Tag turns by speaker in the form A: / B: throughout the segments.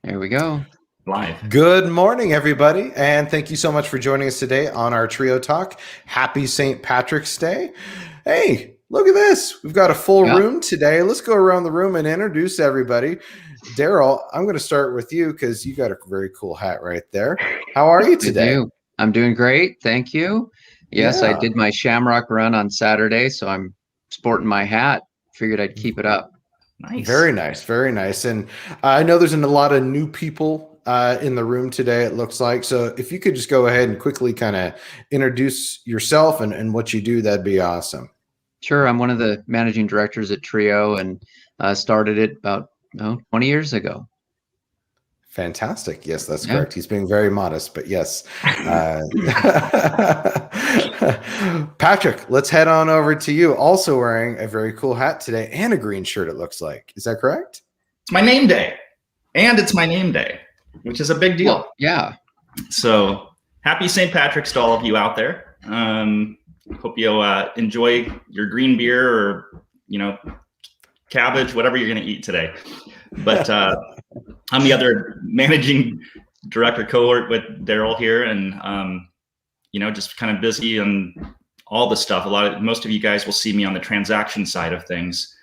A: There we go.
B: Live.
C: Good morning, everybody, and thank you so much for joining us today on our Trio Talk. Happy St. Patrick's Day. Hey, look at this. We've got a full room today. Let's go around the room and introduce everybody. Daryl, I'm going to start with you because you got a very cool hat right there. How are you today?
A: I'm doing great. Thank you. Yes, I did my Shamrock run on Saturday, so I'm sporting my hat. Figured I'd keep it up.
C: Nice. Very nice. Very nice. And I know there's a lot of new people in the room today, it looks like. So if you could just go ahead and quickly kind of introduce yourself and what you do, that'd be awesome.
A: Sure. I'm one of the managing directors at Trio and started it about 20 years ago.
C: Fantastic. Yes, that's correct. He's being very modest, but yes. Patrick, let's head on over to you. Also wearing a very cool hat today and a green shirt, it looks like. Is that correct?
B: It's my name day. And it's my name day, which is a big deal.
A: Well, yeah.
B: So happy St. Patrick's to all of you out there. Hope you enjoy your green beer or, cabbage, whatever you're going to eat today. But I'm the other managing director cohort with Daryl here, and just kind of busy and all the stuff. Most of you guys will see me on the transaction side of things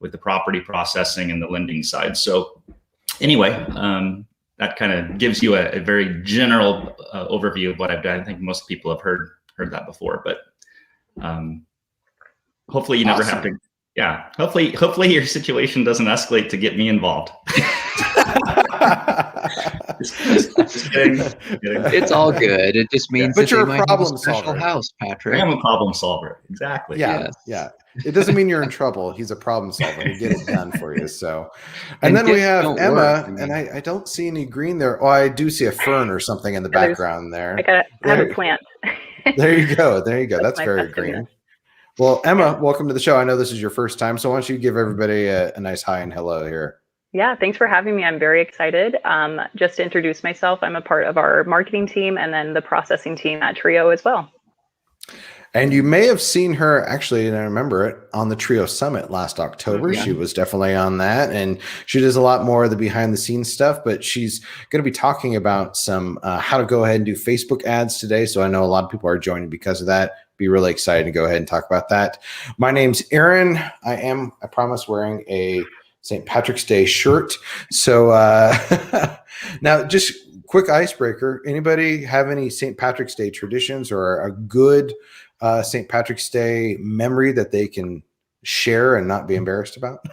B: with the property processing and the lending side. So anyway, that kind of gives you a very general overview of what I've done. I think most people have heard that before, but hopefully you never have to. Yeah, hopefully your situation doesn't escalate to get me involved. just kidding.
A: It's all good. It just means
C: but you're a problem
A: solver.
C: solver.
A: House, Patrick.
B: I am a problem solver. Exactly.
C: Yeah, yeah. It doesn't mean you're in trouble. He's a problem solver. He get it done for you. So, and then we have Emma, and I don't see any green there. Oh, I do see a fern or something in the background there.
D: I have a plant.
C: There you go. There you go. That's very green. Well, Emma, welcome to the show. I know this is your first time, so why don't you give everybody a nice hi and hello here.
D: Yeah, thanks for having me. I'm very excited. Just to introduce myself, I'm a part of our marketing team and then the processing team at Trio as well.
C: And you may have seen her, actually, and I remember it, on the Trio Summit last October. Yeah. She was definitely on that, and she does a lot more of the behind-the-scenes stuff, but she's going to be talking about some how to go ahead and do Facebook ads today, so I know a lot of people are joining because of that. Be really excited to go ahead and talk about that. My name's Aaron. I promise, wearing a St. Patrick's Day shirt. So now, just quick icebreaker. Anybody have any St. Patrick's Day traditions or a good St. Patrick's Day memory that they can share and not be embarrassed about?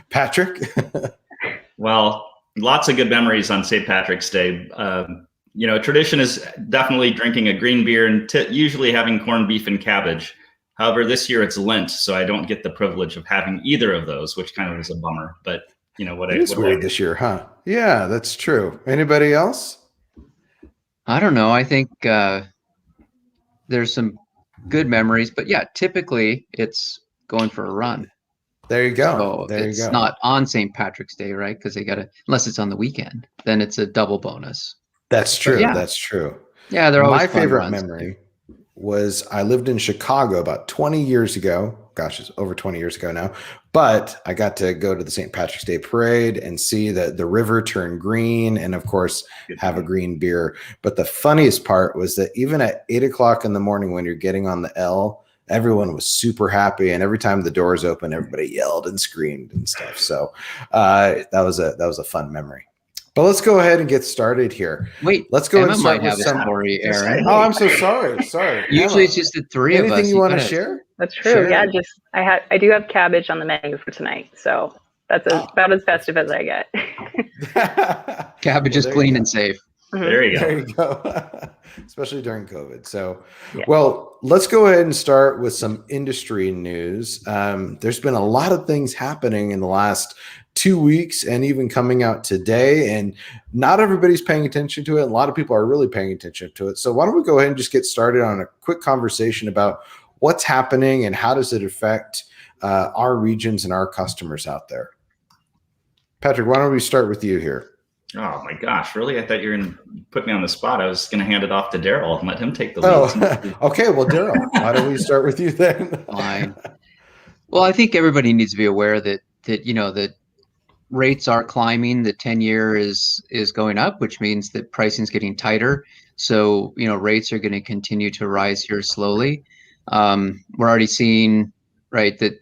C: Patrick?
B: Well, lots of good memories on St. Patrick's Day. Tradition is definitely drinking a green beer and usually having corned beef and cabbage. However, this year it's Lent, so I don't get the privilege of having either of those, which kind of is a bummer. But
C: it's weird this year, huh? Yeah, that's true. Anybody else?
A: I don't know. I think there's some good memories, but yeah, typically it's going for a run.
C: There you go.
A: So
C: there you go.
A: It's not on St. Patrick's Day, right? Because unless it's on the weekend, then it's a double bonus.
C: That's true. Yeah. That's true.
A: Yeah, they're always
C: my favorite memory was I lived in Chicago about 20 years ago. Gosh, it's over 20 years ago now. But I got to go to the St. Patrick's Day parade and see the river turn green and, of course, have a green beer. But the funniest part was that even at 8 o'clock in the morning when you're getting on the L, everyone was super happy. And every time the doors opened, everybody yelled and screamed and stuff. So that was a fun memory. But let's go ahead and get started here.
A: Wait,
C: let's go
A: Emma
C: and start
A: might
C: with
A: have a story, Aaron.
C: Oh, I'm so sorry. Sorry.
A: Usually
C: Emma,
A: it's just the three of us.
C: Anything you want to share?
D: That's true.
C: Sure.
D: Yeah, I do have cabbage on the menu for tonight, so that's about as festive as I get.
A: Cabbage is clean and safe.
D: Mm-hmm.
B: There you go.
C: There you go. Especially during COVID. So, well, let's go ahead and start with some industry news. There's been a lot of things happening in the last 2 weeks and even coming out today, and not everybody's paying attention to it. A lot of people are really paying attention to it. So why don't we go ahead and just get started on a quick conversation about what's happening and how does it affect our regions and our customers out there. Patrick, why don't we start with you here?
B: Oh my gosh, really? I thought you were going to put me on the spot. I was going to hand it off to Daryl and let him take the lead.
C: Oh, okay. Well, Daryl, why don't we start with you then?
A: Fine. Well, I think everybody needs to be aware that rates are climbing. The 10-year is going up, which means that pricing is getting tighter. So, rates are going to continue to rise here slowly. We're already seeing, right, that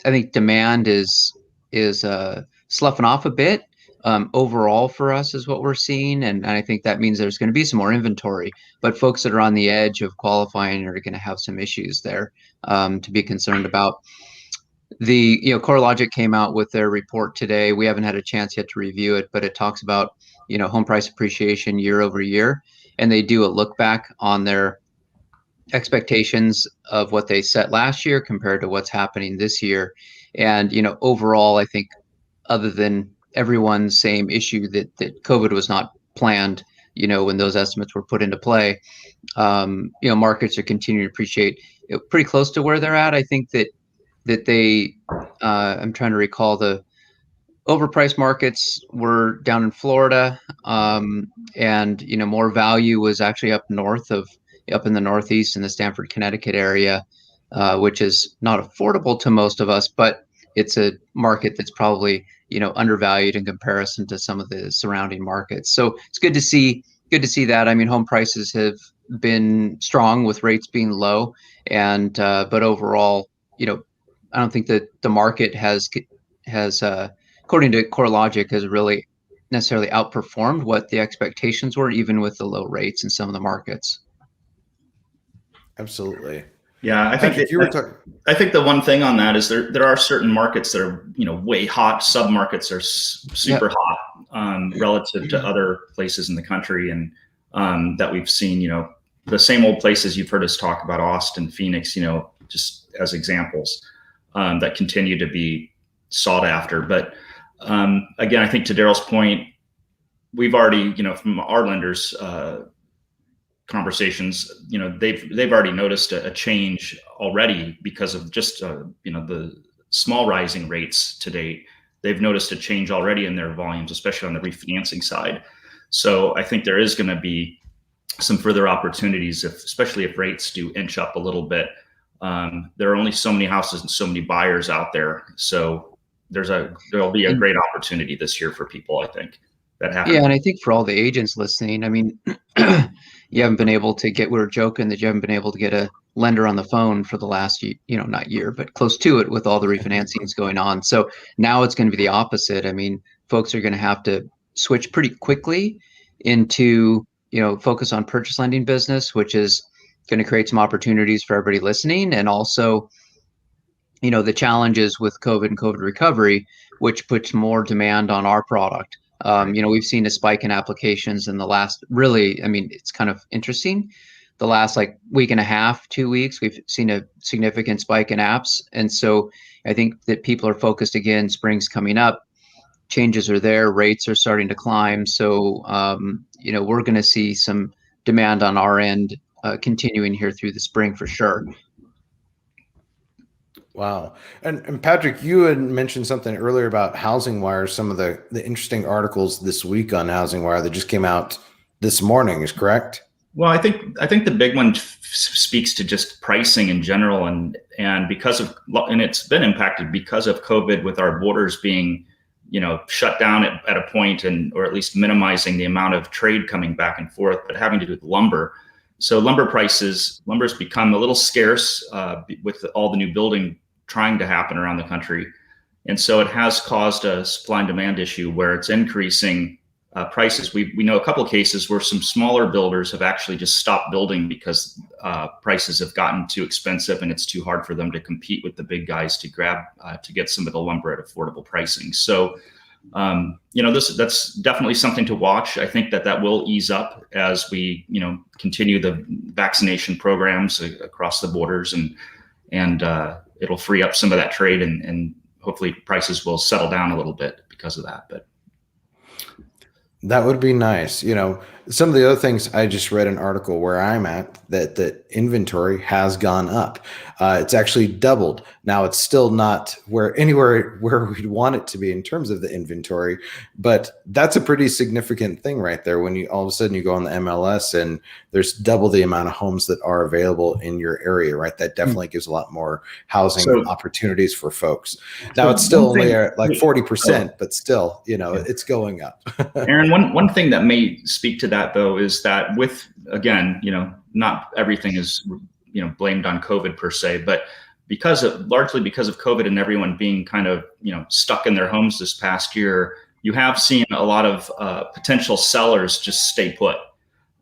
A: I think demand is sloughing off a bit. Overall for us is what we're seeing. And I think that means there's going to be some more inventory, but folks that are on the edge of qualifying are going to have some issues there to be concerned about. The CoreLogic came out with their report today. We haven't had a chance yet to review it, but it talks about home price appreciation year over year, and they do a look back on their expectations of what they set last year compared to what's happening this year. And overall, I think other than everyone's same issue that COVID was not planned, when those estimates were put into play, markets are continuing to appreciate pretty close to where they're at. I think that they, I'm trying to recall, the overpriced markets were down in Florida, and more value was actually up in the Northeast in the Stamford, Connecticut area, which is not affordable to most of us, but it's a market that's probably undervalued in comparison to some of the surrounding markets. So it's good to see that. I mean, home prices have been strong with rates being low, and but overall, I don't think that the market has according to CoreLogic, has really necessarily outperformed what the expectations were, even with the low rates in some of the markets.
C: Absolutely.
B: Yeah, I think I think the one thing on that is there are certain markets that are way hot. Submarkets are super hot relative to other places in the country, and that we've seen. The same old places you've heard us talk about, Austin, Phoenix. Just as examples that continue to be sought after. But again, I think to Daryl's point, we've already from our lenders conversations, they've already noticed a change already because of just the small rising rates to date. They've noticed a change already in their volumes, especially on the refinancing side. So I think there is going to be some further opportunities, especially if rates do inch up a little bit. There are only so many houses and so many buyers out there, so there'll be a great opportunity this year for people, I think, that happens.
A: Yeah, and I think for all the agents listening, I mean, you haven't been able to get, we were joking that you haven't been able to get a lender on the phone for the last, not year, but close to it with all the refinancings going on. So now it's going to be the opposite. I mean, folks are going to have to switch pretty quickly into, focus on purchase lending business, which is going to create some opportunities for everybody listening. And also, the challenges with COVID and COVID recovery, which puts more demand on our product. We've seen a spike in applications in the last, really, I mean, it's kind of interesting. The last week and a half, 2 weeks, we've seen a significant spike in apps. And so I think that people are focused again, spring's coming up, changes are there, rates are starting to climb. So, we're going to see some demand on our end continuing here through the spring for sure.
C: Wow. And Patrick, you had mentioned something earlier about Housing Wire, some of the interesting articles this week on Housing Wire that just came out this morning, is correct?
B: Well, I think the big one speaks to just pricing in general, and it's been impacted because of COVID, with our borders being shut down at a point, or at least minimizing the amount of trade coming back and forth, but having to do with lumber. So lumber's become a little scarce with all the new building trying to happen around the country. And so it has caused a supply and demand issue where it's increasing prices. We know a couple of cases where some smaller builders have actually just stopped building because prices have gotten too expensive and it's too hard for them to compete with the big guys to get some of the lumber at affordable pricing. So that's definitely something to watch. I think that will ease up as we, continue the vaccination programs across the borders, and it'll free up some of that trade, and hopefully prices will settle down a little bit because of that. But
C: that would be nice. Some of the other things, I just read an article where I'm at that inventory has gone up. It's actually doubled. Now it's still not anywhere where we'd want it to be in terms of the inventory, but that's a pretty significant thing right there. When you all of a sudden you go on the MLS and there's double the amount of homes that are available in your area, right? That definitely gives a lot more housing opportunities for folks. Now it's still only at like 40%, but still, it's going up.
B: Aaron, one thing that may speak to that though is that with, again, not everything is blamed on COVID per se, but largely because of COVID and everyone being kind of stuck in their homes this past year, you have seen a lot of potential sellers just stay put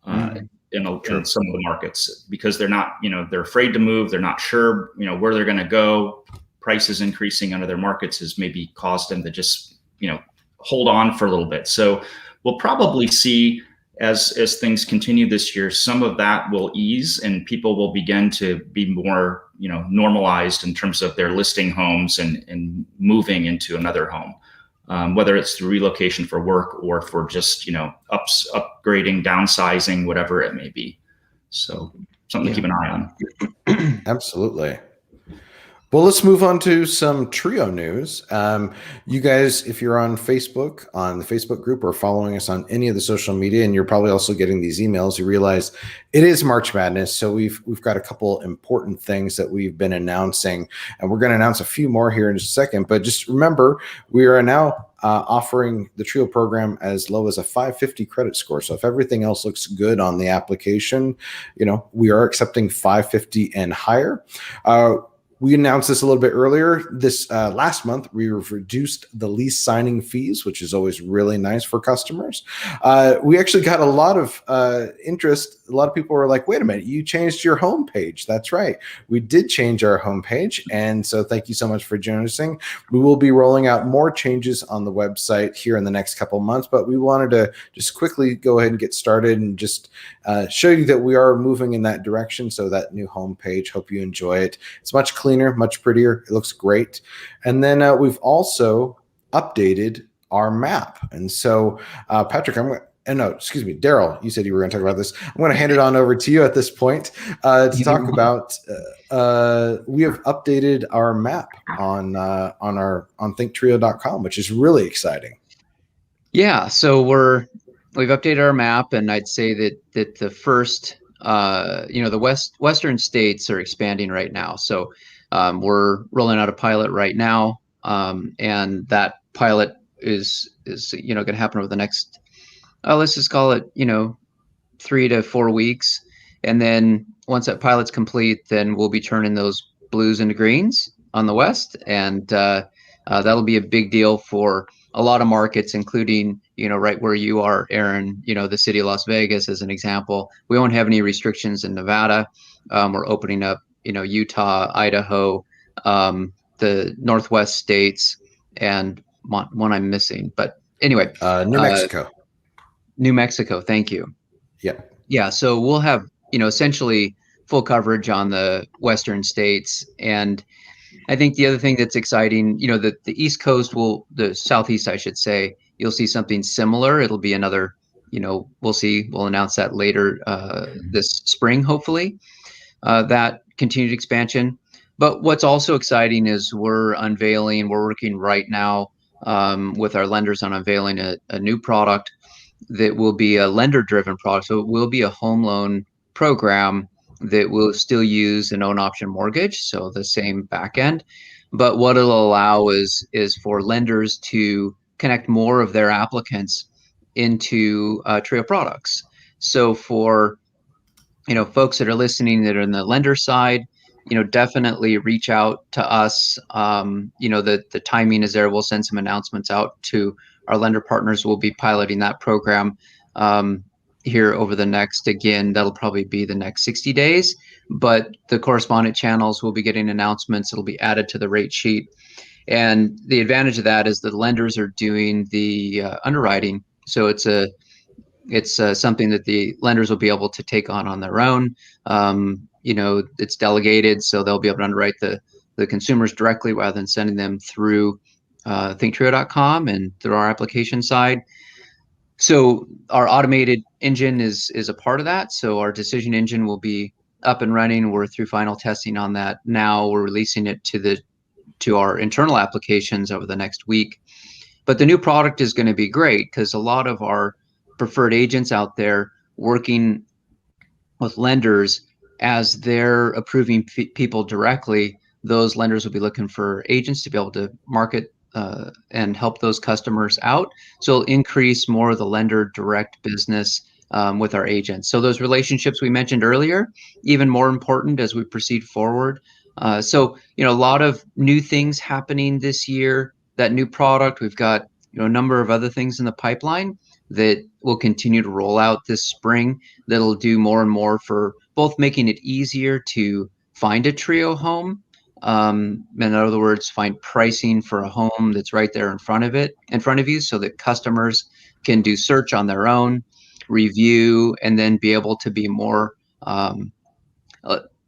B: in some of the markets because they're not, they're afraid to move. They're not sure, where they're going to go. Prices increasing under their markets has maybe caused them to just, hold on for a little bit. So we'll probably see as things continue this year, some of that will ease and people will begin to be more, normalized in terms of their listing homes and moving into another home, whether it's through relocation for work or for just, upgrading, downsizing, whatever it may be. So something to keep an eye on.
C: Absolutely. Well, let's move on to some Trio news. You guys, if you're on Facebook, on the Facebook group, or following us on any of the social media, and you're probably also getting these emails, you realize it is March Madness. So we've got a couple important things that we've been announcing, and we're going to announce a few more here in just a second. But just remember, we are now offering the Trio program as low as a 550 credit score. So if everything else looks good on the application, we are accepting 550 and higher. We announced this a little bit earlier. This last month, we reduced the lease signing fees, which is always really nice for customers. We actually got a lot of interest. A lot of people were like, wait a minute, you changed your homepage. That's right. We did change our homepage. And so thank you so much for noticing. We will be rolling out more changes on the website here in the next couple months, but we wanted to just quickly go ahead and get started and just show you that we are moving in that direction. So that new homepage, hope you enjoy it. It's much cleaner, much prettier. It looks great. And then we've also updated our map. And so, Patrick, Daryl, you said you were going to talk about this. I'm going to hand it on over to you at this point to talk about. We have updated our map on thinktrio.com, which is really exciting.
A: Yeah, so we've updated our map, and I'd say that the first, the western states are expanding right now. So we're rolling out a pilot right now, and that pilot is going to happen over the next, let's just call it 3 to 4 weeks, and then once that pilot's complete, then we'll be turning those blues into greens on the west, and that'll be a big deal for a lot of markets, including right where you are, Aaron. The city of Las Vegas, as an example. We won't have any restrictions in Nevada. We're opening up Utah, Idaho, the Northwest states, and one I'm missing. But anyway,
C: New Mexico.
A: New Mexico. Thank you.
C: Yep.
A: Yeah. So we'll have essentially full coverage on the western states. And I think the other thing that's exciting, the East Coast the Southeast, I should say, you'll see something similar. It'll be another, we'll see. We'll announce that later this spring, hopefully, that continued expansion. But what's also exciting is we're working right now with our lenders on unveiling a new product that will be a lender-driven product. So it will be a home loan program that will still use an own option mortgage, so the same back end. But what it'll allow is for lenders to connect more of their applicants into Trio products. So for folks that are listening that are in the lender side, definitely reach out to us. The timing is there. We'll send some announcements out to our lender partners. We'll be piloting that program here over the next, again, that'll probably be the next 60 days. But the correspondent channels will be getting announcements. It'll be added to the rate sheet. And the advantage of that is the lenders are doing the underwriting. So it's something that the lenders will be able to take on their own. It's delegated, so they'll be able to underwrite the consumers directly rather than sending them through thinktrio.com and through our application side. So our automated engine is a part of that. So our decision engine will be up and running. We're through final testing on that now. We're releasing it to our internal applications over the next week. But the new product is going to be great because a lot of our preferred agents out there working with lenders, as they're approving people directly, those lenders will be looking for agents to be able to market and help those customers out. So it'll increase more of the lender direct business with our agents. So those relationships we mentioned earlier, even more important as we proceed forward. So, a lot of new things happening this year. That new product, we've got, a number of other things in the pipeline that will continue to roll out this spring that'll do more and more for both making it easier to find a Trio home. In other words, find pricing for a home that's right there in front of you, so that customers can do search on their own, review, and then be able to be more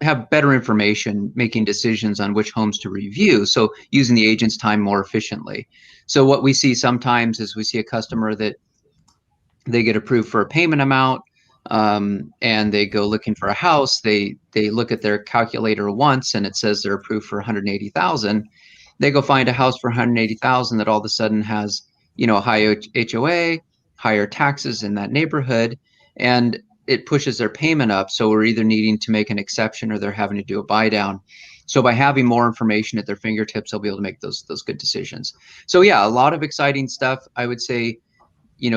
A: have better information, making decisions on which homes to review. So using the agent's time more efficiently. So what we see sometimes is we see a customer that they get approved for a payment amount, and they go looking for a house. They look at their calculator once and it says they're approved for 180,000. They go find a house for 180,000 that all of a sudden has, a high HOA, higher taxes in that neighborhood, and it pushes their payment up. So we're either needing to make an exception or they're having to do a buy down. So by having more information at their fingertips, they'll be able to make those good decisions. So yeah, a lot of exciting stuff. I would say,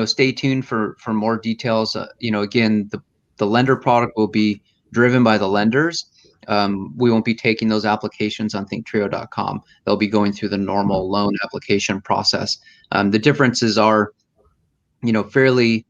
A: stay tuned for more details. Again, the lender product will be driven by the lenders. We won't be taking those applications on thinktrio.com. They'll be going through the normal loan application process. The differences are, fairly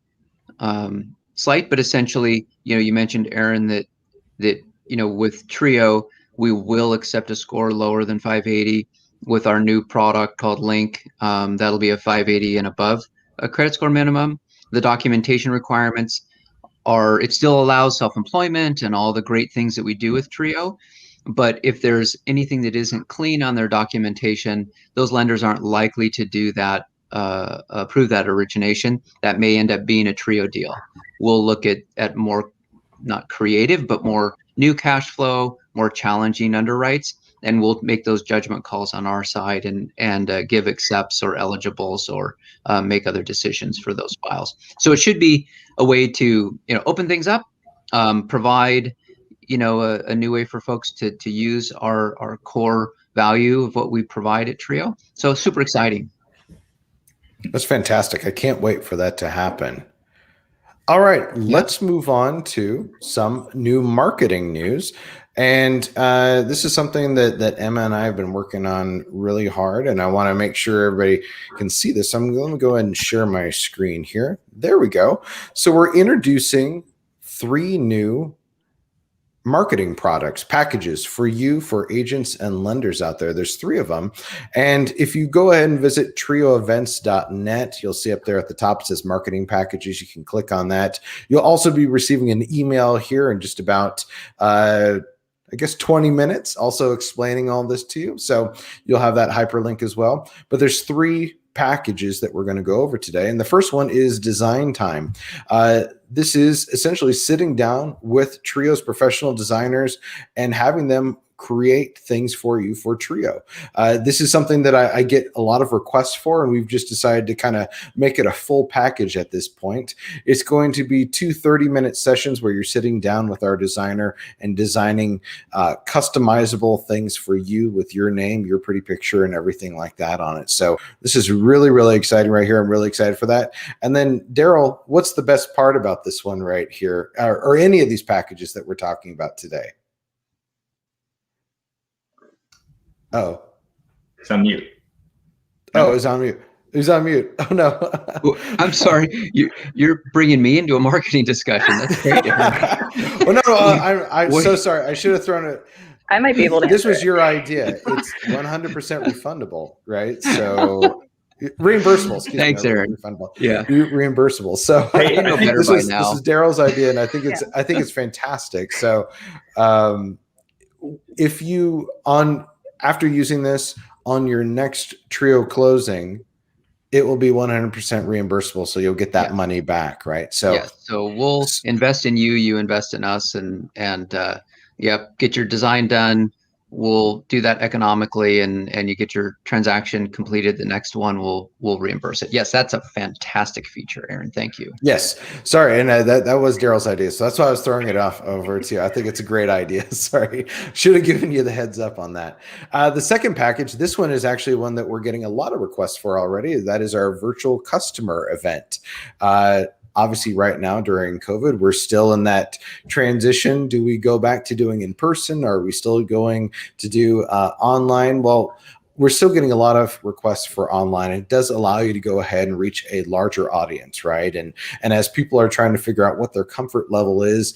A: slight, but essentially, you mentioned, Aaron, that with Trio, we will accept a score lower than 580. With our new product called Link, that'll be a 580 and above a credit score minimum. The documentation requirements are, it still allows self-employment and all the great things that we do with Trio. But if there's anything that isn't clean on their documentation, those lenders aren't likely to do that, approve that origination. That may end up being a Trio deal. We'll look at more, not creative, but more new cash flow, more challenging underwrites, and we'll make those judgment calls on our side and give accepts or eligibles or make other decisions for those files. So it should be a way to open things up, provide a new way for folks to use our core value of what we provide at Trio. So super exciting.
C: That's fantastic. I can't wait for that to happen. All right, let's move on to some new marketing news. And this is something that Emma and I have been working on really hard, and I want to make sure everybody can see this. I'm going to go ahead and share my screen here. There we go. So we're introducing 3 new marketing products, packages for you, for agents and lenders out there. There's 3 of them. And if you go ahead and visit trioevents.net, you'll see up there at the top, it says marketing packages. You can click on that. You'll also be receiving an email here in just about, I guess 20 minutes, also explaining all this to you. So you'll have that hyperlink as well. But there's 3 packages that we're going to go over today. And the first one is Design Time. This is essentially sitting down with Trio's professional designers and having them create things for you for Trio. This is something that I get a lot of requests for, and we've just decided to kind of make it a full package at this point. It's going to be 2 30-minute sessions where you're sitting down with our designer and designing customizable things for you with your name, your pretty picture, and everything like that on it. So this is really, really exciting right here. I'm really excited for that. And then, Daryl, what's the best part about this one right here, or any of these packages that we're talking about today? Oh,
B: it's on mute.
C: Oh, it's on mute. He's on mute. Oh no.
A: I'm sorry. You're bringing me into a marketing discussion. That's great.
C: Well, no, I'm so sorry. I should have thrown it.
D: I might be able to.
C: This was your idea. It's 100% refundable, right? So reimbursable. Excuse
A: Thanks,
C: me.
A: Aaron.
C: Refundable.
A: Yeah.
C: Reimbursable. So
A: Hey, no better
C: this
A: by
C: is
A: now.
C: Daryl's idea, and I think it's fantastic. So, if you after using this on your next Trio closing, it will be 100% reimbursable. So you'll get that
A: Yes.
C: money back, right? So
A: Yes. So we'll invest in you, you invest in us, and yep, get your design done. We'll do that economically, and you get your transaction completed. The next one we'll reimburse it. Yes, that's a fantastic feature, Aaron. Thank you.
C: yes, sorry, and that was Daryl's idea, so that's why I was throwing it off over to you. I think it's a great idea. Sorry, should have given you the heads up on that. The second package, this one is actually one that we're getting a lot of requests for already. That is our virtual customer event. Obviously, right now during COVID, we're still in that transition. Do we go back to doing in person? Or are we still going to do online? Well, we're still getting a lot of requests for online. It does allow you to go ahead and reach a larger audience, right? And as people are trying to figure out what their comfort level is,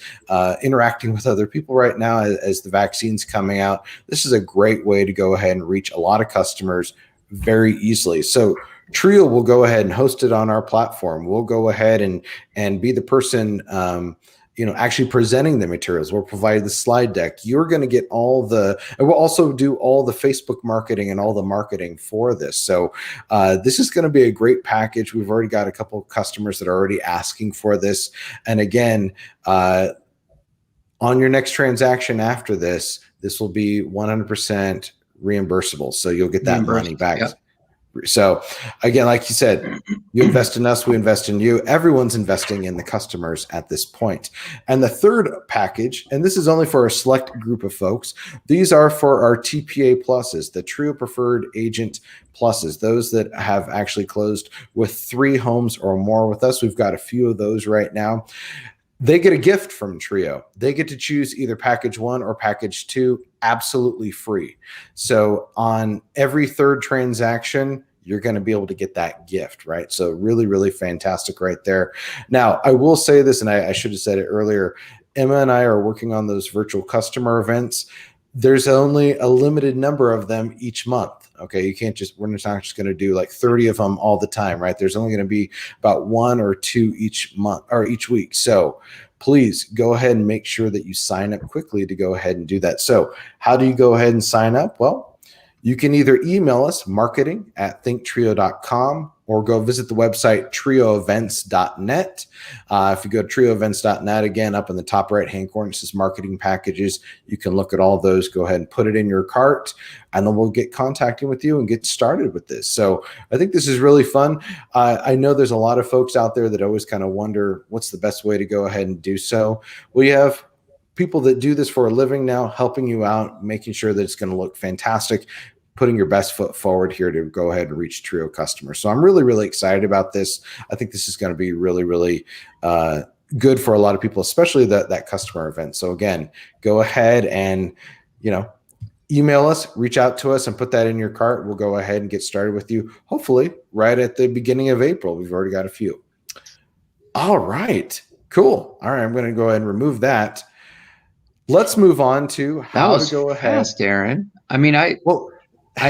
C: interacting with other people right now as the vaccine's coming out, this is a great way to go ahead and reach a lot of customers very easily. So Trio will go ahead and host it on our platform. We'll go ahead and be the person actually presenting the materials. We'll provide the slide deck. You're going to get and we'll also do all the Facebook marketing and all the marketing for this. So this is going to be a great package. We've already got a couple of customers that are already asking for this. And again, on your next transaction after this will be 100% reimbursable. So you'll get that money back. Yep. So again, like you said, you invest in us, we invest in you. Everyone's investing in the customers at this point. And the third package, and this is only for a select group of folks, these are for our TPA pluses, the Trio Preferred Agent pluses, those that have actually closed with 3 homes or more with us. We've got a few of those right now. They get a gift from Trio. They get to choose either package 1 or package 2 absolutely free. So on every third transaction, you're going to be able to get that gift, right? So really, really fantastic right there. Now, I will say this, and I should have said it earlier, Emma and I are working on those virtual customer events. There's only a limited number of them each month. Okay, we're not just going to do like 30 of them all the time, right? There's only going to be about 1 or 2 each month or each week. So please go ahead and make sure that you sign up quickly to go ahead and do that. So how do you go ahead and sign up? Well, you can either email us marketing@thinktrio.com or go visit the website trioevents.net. If you go to trioevents.net, again, up in the top right-hand corner, it says marketing packages. You can look at all of those, go ahead and put it in your cart, and then we'll get contacting with you and get started with this. So I think this is really fun. I know there's a lot of folks out there that always kind of wonder what's the best way to go ahead and do so. We have people that do this for a living now, helping you out, making sure that it's going to look fantastic, putting your best foot forward here to go ahead and reach Trio customers. So I'm really, really excited about this. I think this is going to be really, really good for a lot of people, especially that customer event. So again, go ahead and, email us, reach out to us, and put that in your cart. We'll go ahead and get started with you, hopefully right at the beginning of April. We've already got a few. All right, cool. All right, I'm going to go ahead and remove that. Let's move on to how to go ahead.
A: Fast, Aaron. I mean, I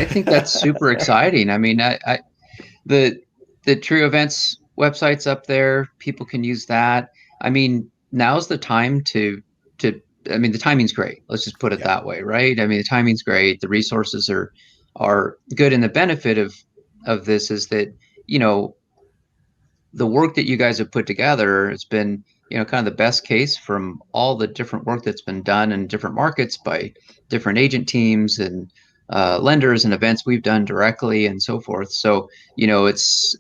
A: think that's super exciting. I mean, the Trio Events website's up there. People can use that. I mean, now's the time the timing's great. Let's just put it that way, right? I mean, the timing's great. The resources are good. And the benefit of this is that, the work that you guys have put together has been, kind of the best case from all the different work that's been done in different markets by different agent teams and lenders and events we've done directly and so forth. So, it's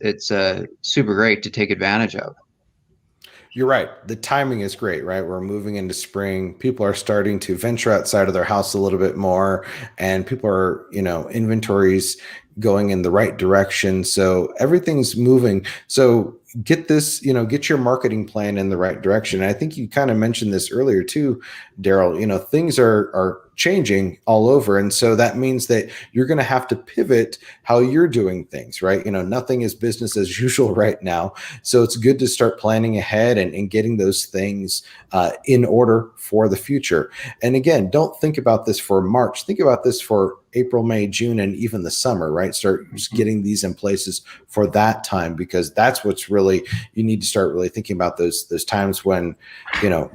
A: super great to take advantage of.
C: You're right. The timing is great, right? We're moving into spring. People are starting to venture outside of their house a little bit more, and people are, inventories going in the right direction. So everything's moving. So get this, get your marketing plan in the right direction. And I think you kind of mentioned this earlier too, Daryl, things are changing all over. And so that means that you're going to have to pivot how you're doing things, right? Nothing is business as usual right now. So it's good to start planning ahead and getting those things in order for the future. And again, don't think about this for March. Think about this for April, May, June, and even the summer, right? Start just getting these in places for that time, because that's what's really, you need to start really thinking about those times when,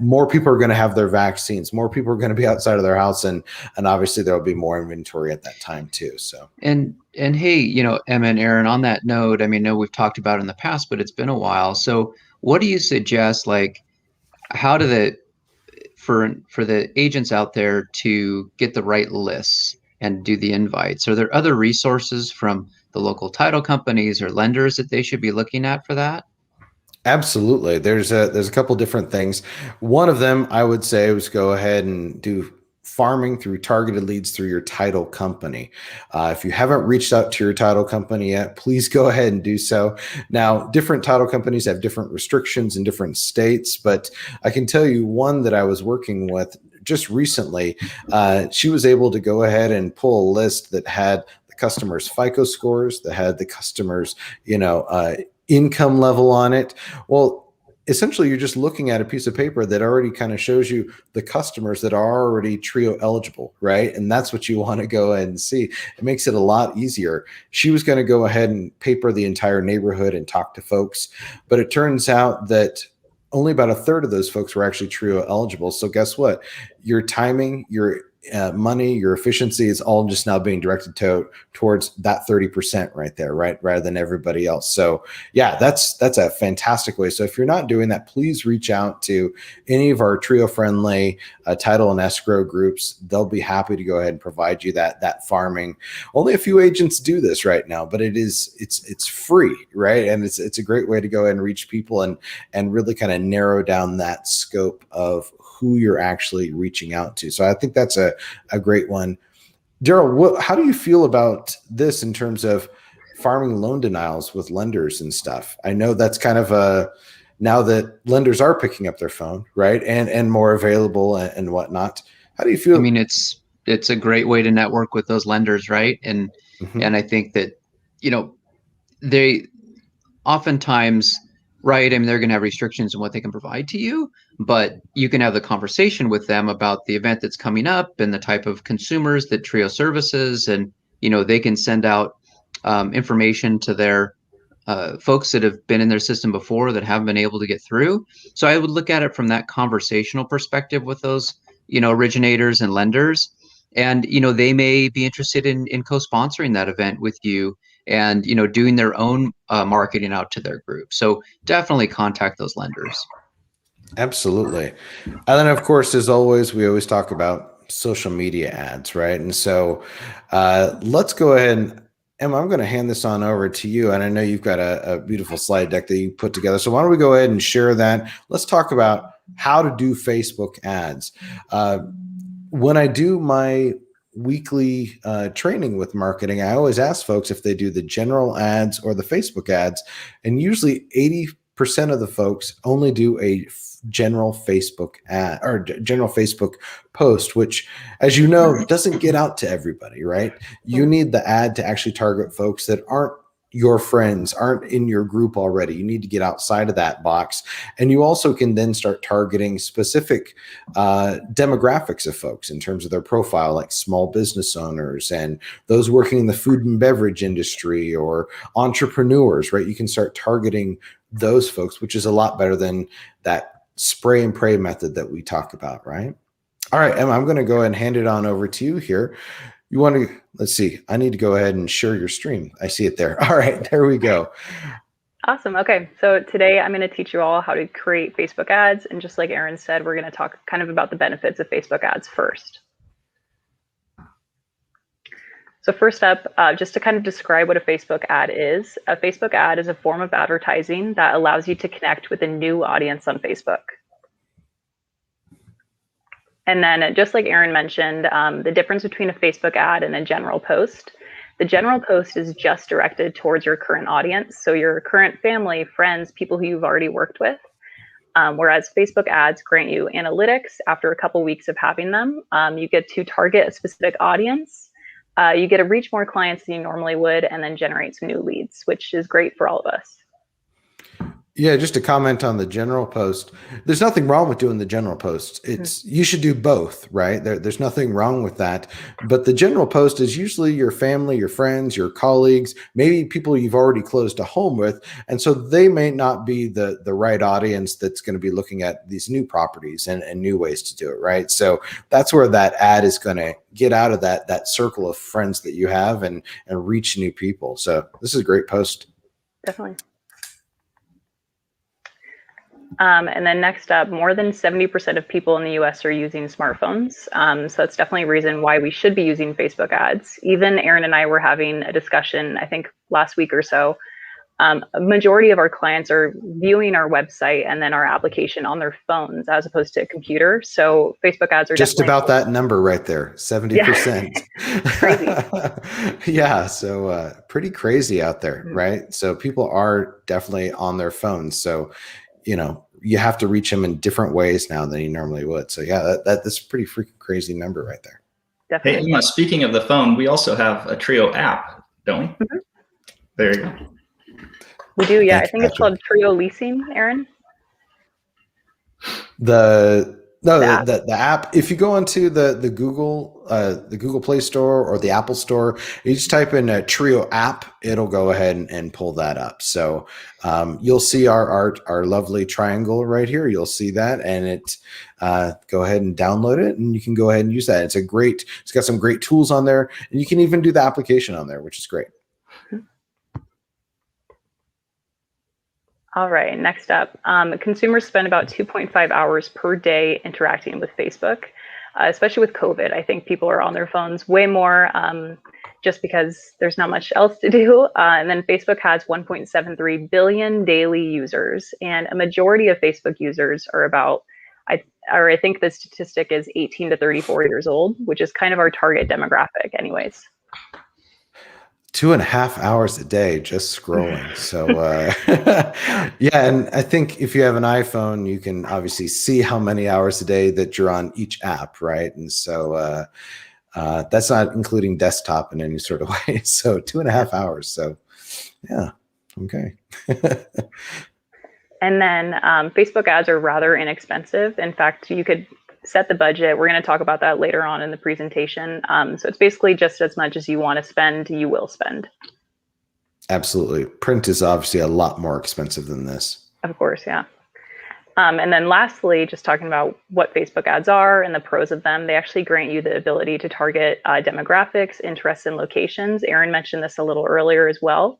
C: more people are going to have their vaccines, more people are going to be outside of their house. and obviously there'll be more inventory at that time too. So
A: And hey, Emma and Aaron, on that note, I mean, I know we've talked about it in the past, but it's been a while. So what do you suggest, like, how do for the agents out there to get the right lists and do the invites? Are there other resources from the local title companies or lenders that they should be looking at for that?
C: absolutely. There's a couple different things. One of them I would say was go ahead and do farming through targeted leads through your title company. If you haven't reached out to your title company yet, please go ahead and do so. Now, different title companies have different restrictions in different states, but I can tell you one that I was working with just recently, she was able to go ahead and pull a list that had the customer's FICO scores, that had the customer's, income level on it. Well, essentially you're just looking at a piece of paper that already kind of shows you the customers that are already Trio eligible, right? And that's what you want to go ahead and see. It makes it a lot easier. She was going to go ahead and paper the entire neighborhood and talk to folks, but it turns out that only about a third of those folks were actually Trio eligible. So guess what? Your timing, your money, your efficiency is all just now being directed towards that 30% right there, right? Rather than everybody else. So yeah, that's a fantastic way. So if you're not doing that, please reach out to any of our Trio friendly title and escrow groups. They'll be happy to go ahead and provide you that farming. Only a few agents do this right now, but it's free, right? And it's a great way to go ahead and reach people and really kind of narrow down that scope of who you're actually reaching out to. So I think that's a great one. Daryl, how do you feel about this in terms of farming loan denials with lenders and stuff? I know that's kind of now that lenders are picking up their phone, right? And more available and whatnot. How do you feel?
A: I mean, it's a great way to network with those lenders, right? And I think that, they oftentimes, right, I mean, they're going to have restrictions on what they can provide to you, but you can have the conversation with them about the event that's coming up and the type of consumers that Trio services, and they can send out information to their folks that have been in their system before that haven't been able to get through. So I would look at it from that conversational perspective with those originators and lenders, and they may be interested in co-sponsoring that event with you, and doing their own marketing out to their group. So definitely contact those lenders.
C: Absolutely. And then of course, as always, we always talk about social media ads, right? And so let's go ahead and Emma, I'm going to hand this on over to you. And I know you've got a beautiful slide deck that you put together. So why don't we go ahead and share that? Let's talk about how to do Facebook ads. When I do my weekly training with marketing, I always ask folks if they do the general ads or the Facebook ads. And usually 80% of the folks only do a general Facebook ad or general Facebook post, which, as you know, doesn't get out to everybody, right? You need the ad to actually target folks that aren't your friends, aren't in your group already. You need to get outside of that box. And you also can then start targeting specific demographics of folks in terms of their profile, like small business owners and those working in the food and beverage industry or entrepreneurs, right? You can start targeting those folks, which is a lot better than that spray and pray method that we talk about, right? All right, Emma, I'm going to go ahead and hand it on over to you here. You want to, let's see, I need to go ahead and share your stream. I see it there. All right, there we go.
D: Awesome. Okay, so today I'm going to teach you all how to create Facebook ads. And just like Aaron said, we're going to talk kind of about the benefits of Facebook ads first. So first up, just to kind of describe what a Facebook ad is a form of advertising that allows you to connect with a new audience on Facebook. And then just like Aaron mentioned, the difference between a Facebook ad and a general post. The general post is just directed towards your current audience, so your current family, friends, people who you've already worked with. Whereas Facebook ads grant you analytics after a couple weeks of having them. You get to target a specific audience. You get to reach more clients than you normally would, and then generate some new leads, which is great for all of us.
C: Yeah, just to comment on the general post. There's nothing wrong with doing the general post. You should do both, right? There's nothing wrong with that. But the general post is usually your family, your friends, your colleagues, maybe people you've already closed a home with, and so they may not be the right audience that's going to be looking at these new properties and new ways to do it, right? So that's where that ad is going to get out of that circle of friends that you have and reach new people. So this is a great post.
D: Definitely. And then next up, more than 70% of people in the US are using smartphones. So that's definitely a reason why we should be using Facebook ads. Even Aaron and I were having a discussion, I think last week or so. A majority of our clients are viewing our website and then our application on their phones as opposed to a computer. So Facebook ads are
C: just
D: definitely
C: about that number right there, 70%.
D: Yeah. Crazy.
C: Yeah, so pretty crazy out there, right? So people are definitely on their phones. So, you have to reach them in different ways now than you normally would. So yeah, that's a pretty freaking crazy number right there.
D: Definitely.
B: Hey, Emma, speaking of the phone, we also have a Trio app, don't we? Mm-hmm. There you go.
D: We do, yeah. I think it's called Trio Leasing, Aaron.
C: The app, if you go into the Google Play Store or the Apple Store, you just type in a Trio app, it'll go ahead and pull that up. So you'll see our lovely triangle right here. You'll see that, and go ahead and download it, and you can go ahead and use that. It's got some great tools on there, and you can even do the application on there, which is great.
D: All right, next up, consumers spend about 2.5 hours per day interacting with Facebook, especially with COVID. I think people are on their phones way more just because there's not much else to do. And then Facebook has 1.73 billion daily users, and a majority of Facebook users are I think the statistic is 18 to 34 years old, which is kind of our target demographic anyways.
C: 2.5 hours a day just scrolling. So yeah, and I think if you have an iPhone, you can obviously see how many hours a day that you're on each app, right? And so that's not including desktop in any sort of way. So 2.5 hours. So yeah, okay.
D: And then Facebook ads are rather inexpensive. In fact, you could set the budget. We're going to talk about that later on in the presentation. So it's basically just as much as you want to spend, you will spend.
C: Absolutely. Print is obviously a lot more expensive than this.
D: Of course, yeah. And then lastly, just talking about what Facebook ads are and the pros of them, they actually grant you the ability to target demographics, interests, and locations. Aaron mentioned this a little earlier as well.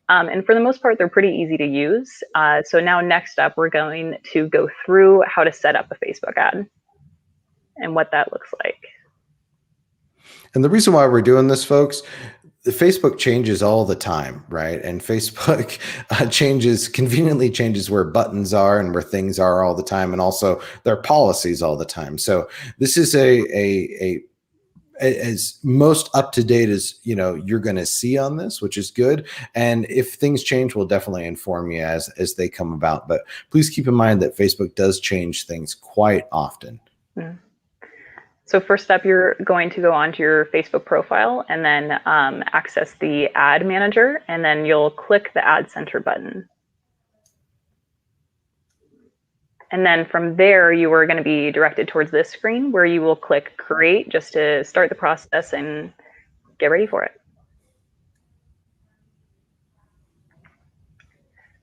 D: And for the most part, they're pretty easy to use. So now next up, we're going to go through how to set up a Facebook ad and what that looks like.
C: And the reason why we're doing this, folks, the Facebook changes all the time, right? And Facebook conveniently changes where buttons are and where things are all the time, and also their policies all the time. So this is as most up to date as you're going to see on this, which is good. And if things change, we'll definitely inform you as they come about. But please keep in mind that Facebook does change things quite often.
D: Mm. So first up, you're going to go onto your Facebook profile and then access the ad manager, and then you'll click the Ad Center button. And then from there, you are going to be directed towards this screen where you will click Create just to start the process and get ready for it.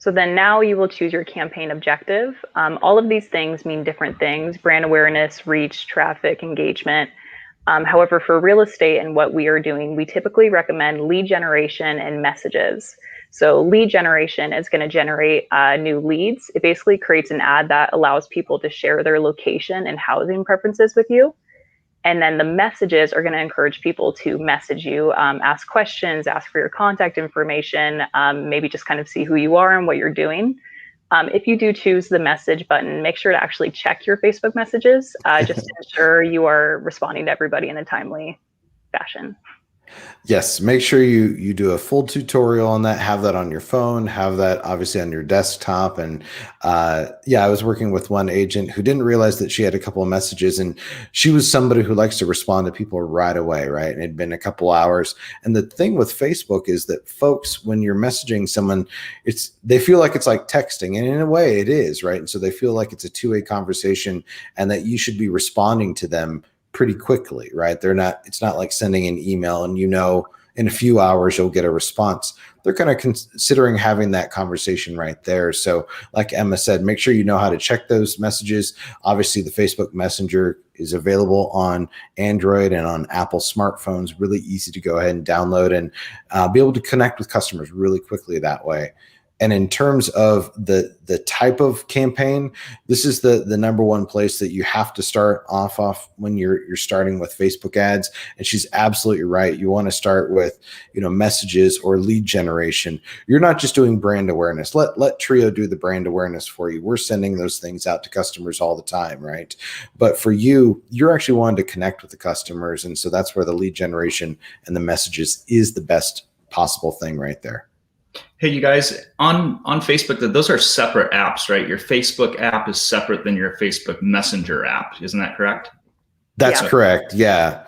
D: So then now you will choose your campaign objective. All of these things mean different things: brand awareness, reach, traffic, engagement. However, for real estate and what we are doing, we typically recommend lead generation and messages. So lead generation is going to generate new leads. It basically creates an ad that allows people to share their location and housing preferences with you. And then the messages are going to encourage people to message you, ask questions, ask for your contact information, maybe just kind of see who you are and what you're doing. If you do choose the message button, make sure to actually check your Facebook messages just to ensure you are responding to everybody in a timely fashion.
C: Yes, make sure you do a full tutorial on that. Have that on your phone. Have that obviously on your desktop. And yeah, I was working with one agent who didn't realize that she had a couple of messages, and she was somebody who likes to respond to people right away, right? And it'd been a couple hours. And the thing with Facebook is that folks, when you're messaging someone, they feel like it's like texting, and in a way, it is, right? And so they feel like it's a two-way conversation, and that you should be responding to them pretty quickly, right? It's not like sending an email and in a few hours you'll get a response. They're kind of considering having that conversation right there. So like Emma said, make sure you know how to check those messages. Obviously the Facebook Messenger is available on Android and on Apple smartphones, really easy to go ahead and download and be able to connect with customers really quickly that way. And in terms of the type of campaign, this is the number one place that you have to start off when you're starting with Facebook ads. And she's absolutely right. You want to start with, messages or lead generation. You're not just doing brand awareness. Let Trio do the brand awareness for you. We're sending those things out to customers all the time, right? But for you're actually wanting to connect with the customers. And so that's where the lead generation and the messages is the best possible thing right there.
B: Hey, you guys, on Facebook, those are separate apps, right? Your Facebook app is separate than your Facebook Messenger app. Isn't that correct?
C: That's correct. Yeah.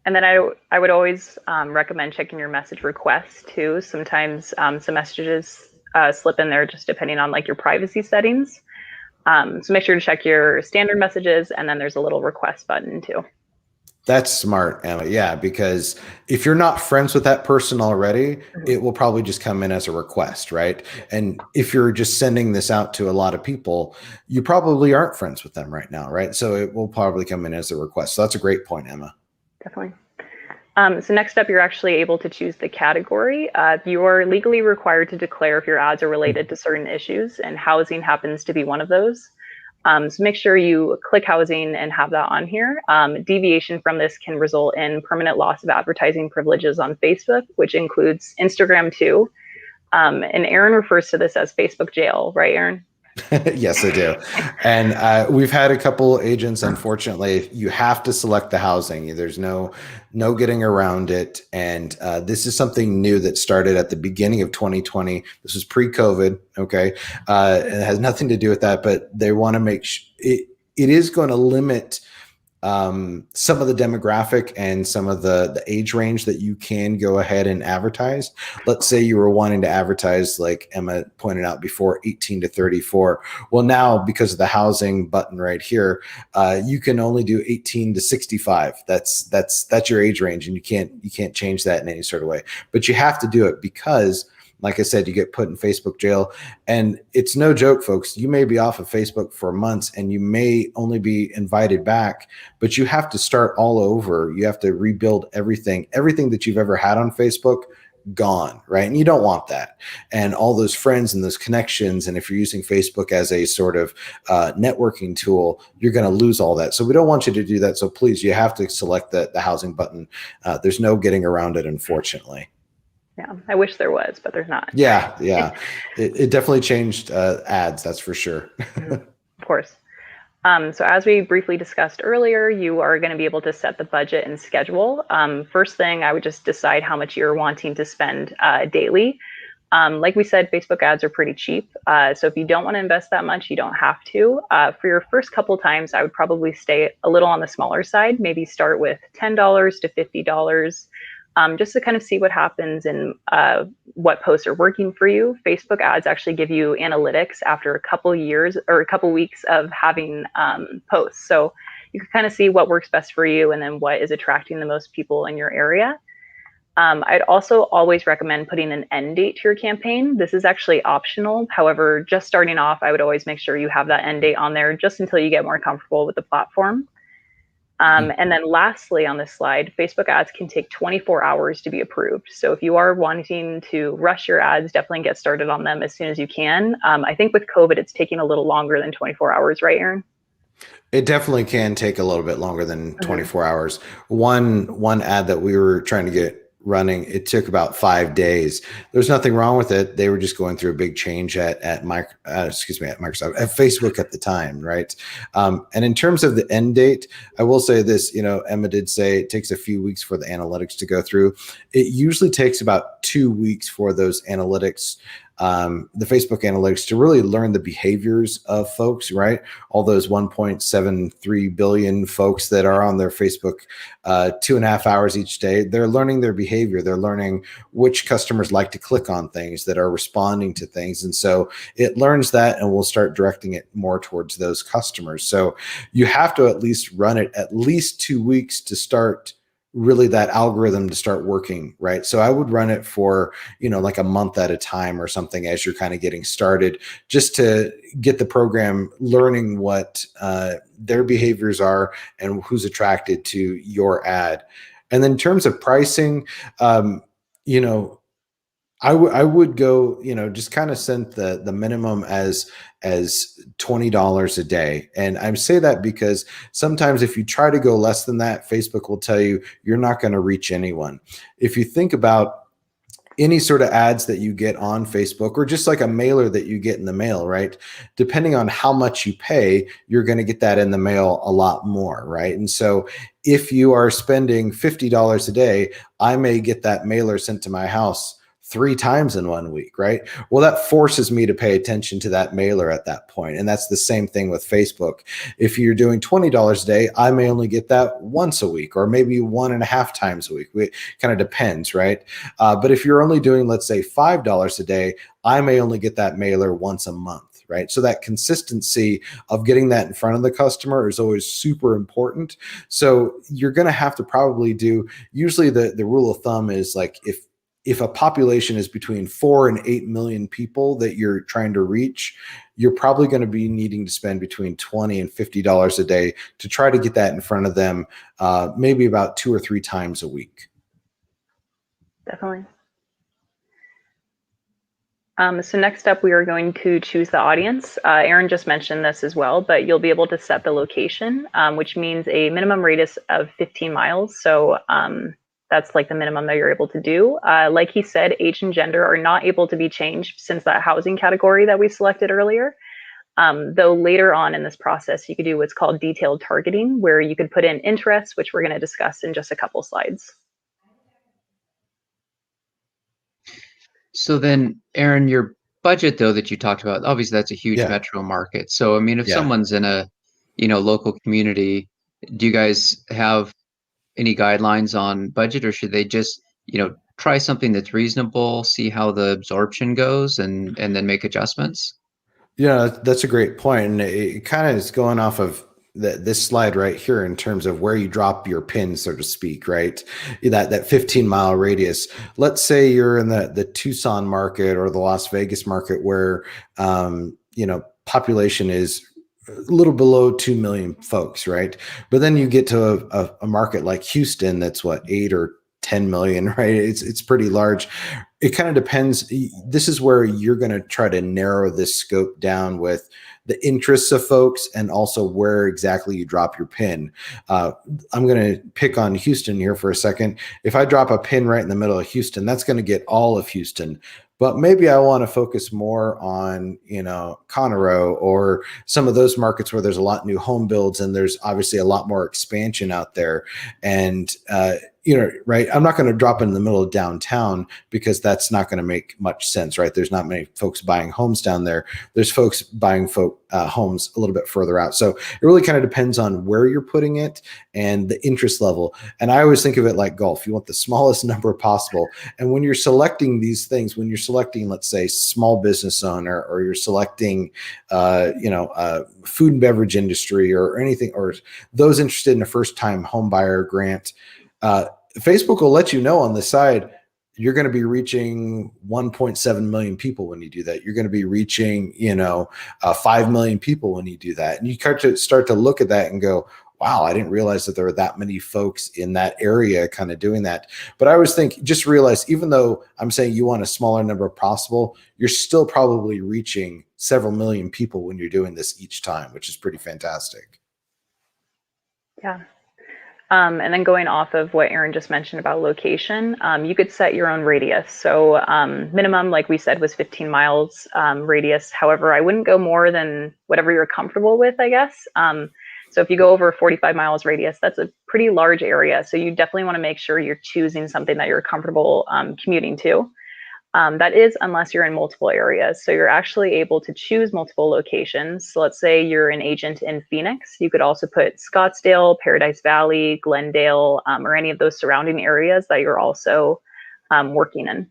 D: And then I would always recommend checking your message requests too. Sometimes some messages slip in there just depending on like your privacy settings. So make sure to check your standard messages, and then there's a little request button too.
C: That's smart, Emma. Yeah, because if you're not friends with that person already, it will probably just come in as a request, right? And if you're just sending this out to a lot of people, you probably aren't friends with them right now, right? So it will probably come in as a request. So that's a great point, Emma.
D: Definitely. So next up, you're actually able to choose the category. You are legally required to declare if your ads are related to certain issues, and housing happens to be one of those. So make sure you click housing and have that on here. Deviation from this can result in permanent loss of advertising privileges on Facebook, which includes Instagram too. And Aaron refers to this as Facebook jail, right, Aaron?
C: Yes, I do. And we've had a couple agents, unfortunately, you have to select the housing. There's no getting around it. And this is something new that started at the beginning of 2020. This was pre-COVID. Okay. It has nothing to do with that, but they want to make it is going to limit some of the demographic and some of the age range that you can go ahead and advertise. Let's say you were wanting to advertise, like Emma pointed out before, 18 to 34. Well, now because of the housing button right here, you can only do 18 to 65. That's your age range, and you can't change that in any sort of way. But you have to do it because, like I said, you get put in Facebook jail. And it's no joke, folks. You may be off of Facebook for months and you may only be invited back, but you have to start all over. You have to rebuild everything that you've ever had on Facebook, gone, right? And you don't want that. And all those friends and those connections. And if you're using Facebook as a sort of networking tool, you're going to lose all that. So we don't want you to do that. So please, you have to select the housing button. There's no getting around it, unfortunately.
D: Yeah, I wish there was, but there's not.
C: Yeah. It definitely changed ads, that's for sure.
D: Of course. So as we briefly discussed earlier, you are going to be able to set the budget and schedule. First thing, I would just decide how much you're wanting to spend daily. Like we said, Facebook ads are pretty cheap. So if you don't want to invest that much, you don't have to. For your first couple times, I would probably stay a little on the smaller side, maybe start with $10 to $50. Just to kind of see what happens and what posts are working for you. Facebook ads actually give you analytics after a couple years or a couple weeks of having posts. So you can kind of see what works best for you and then what is attracting the most people in your area. I'd also always recommend putting an end date to your campaign. This is actually optional. However, just starting off, I would always make sure you have that end date on there just until you get more comfortable with the platform. And then lastly on this slide, Facebook ads can take 24 hours to be approved. So if you are wanting to rush your ads, definitely get started on them as soon as you can. I think with COVID, it's taking a little longer than 24 hours, right, Aaron?
C: It definitely can take a little bit longer than 24 hours. One ad that we were trying to get running. It took about 5 days. There's nothing wrong with it. They were just going through a big change at Microsoft, at Facebook at the time, right? And in terms of the end date, I will say this. Emma did say it takes a few weeks for the analytics to go through. It usually takes about 2 weeks for those analytics, the Facebook analytics, to really learn the behaviors of folks, right? All those 1.73 billion folks that are on their Facebook 2.5 hours each day, they're learning their behavior. They're learning which customers like to click on things, that are responding to things. And so it learns that and will start directing it more towards those customers. So you have to at least run it at least 2 weeks to start really that algorithm to start working, right? So I would run it for, like a month at a time or something as you're kind of getting started, just to get the program learning what their behaviors are and who's attracted to your ad. And then in terms of pricing, I would go, just kind of set the minimum as $20 a day. And I say that because sometimes if you try to go less than that, Facebook will tell you you're not going to reach anyone. If you think about any sort of ads that you get on Facebook, or just like a mailer that you get in the mail, right? Depending on how much you pay, you're going to get that in the mail a lot more, right? And so if you are spending $50 a day, I may get that mailer sent to my house 3 times in 1 week, right? Well, that forces me to pay attention to that mailer at that point. And that's the same thing with Facebook. If you're doing $20 a day, I may only get that once a week, or maybe 1.5 times a week. It kind of depends, right? But if you're only doing, let's say, $5 a day, I may only get that mailer once a month, right? So that consistency of getting that in front of the customer is always super important. So you're going to have to probably do, usually the rule of thumb is like, if a population is between 4 and 8 million people that you're trying to reach, you're probably going to be needing to spend between $20 and $50 a day to try to get that in front of them, maybe about 2 or 3 times a week.
D: Definitely. So next up, we are going to choose the audience. Aaron just mentioned this as well, but you'll be able to set the location, which means a minimum radius of 15 miles. So that's like the minimum that you're able to do. Like he said, age and gender are not able to be changed since that housing category that we selected earlier. Though later on in this process, you could do what's called detailed targeting, where you could put in interests, which we're going to discuss in just a couple slides.
A: So then, Aaron, your budget, though, that you talked about, obviously that's a huge metro market. So, I mean, if someone's in a, local community, do you guys have any guidelines on budget, or should they just, try something that's reasonable, see how the absorption goes, and then make adjustments?
C: Yeah, that's a great point. And it kind of is going off of this slide right here in terms of where you drop your pin, so to speak, right? That 15-mile radius. Let's say you're in the Tucson market or the Las Vegas market where, population is a little below 2 million folks, right? But then you get to a market like Houston that's 8 or 10 million, right? It's pretty large. It kind of depends. This is where you're going to try to narrow this scope down with the interests of folks and also where exactly you drop your pin. I'm going to pick on Houston here for a second. If I drop a pin right in the middle of Houston, that's going to get all of Houston. But maybe I want to focus more on, Conroe or some of those markets where there's a lot new home builds and there's obviously a lot more expansion out there. And, right, I'm not going to drop in the middle of downtown because that's not going to make much sense, right? There's not many folks buying homes down there. There's folks buying homes a little bit further out. So it really kind of depends on where you're putting it and the interest level. And I always think of it like golf. You want the smallest number possible. And when you're selecting these things, when you're selecting, let's say, small business owner, or you're selecting, food and beverage industry or anything, or those interested in a first-time home buyer grant, Facebook will let you know on the side, you're going to be reaching 1.7 million people when you do that. You're going to be reaching, 5 million people when you do that. And you start to look at that and go, wow, I didn't realize that there were that many folks in that area kind of doing that. But I always think, just realize, even though I'm saying you want a smaller number possible, you're still probably reaching several million people when you're doing this each time, which is pretty fantastic.
D: Yeah. And then going off of what Aaron just mentioned about location, you could set your own radius. So minimum, like we said, was 15 miles radius. However, I wouldn't go more than whatever you're comfortable with, I guess. So if you go over 45 miles radius, that's a pretty large area. So you definitely want to make sure you're choosing something that you're comfortable commuting to. That is unless you're in multiple areas. So you're actually able to choose multiple locations. So let's say you're an agent in Phoenix. You could also put Scottsdale, Paradise Valley, Glendale, or any of those surrounding areas that you're also working in.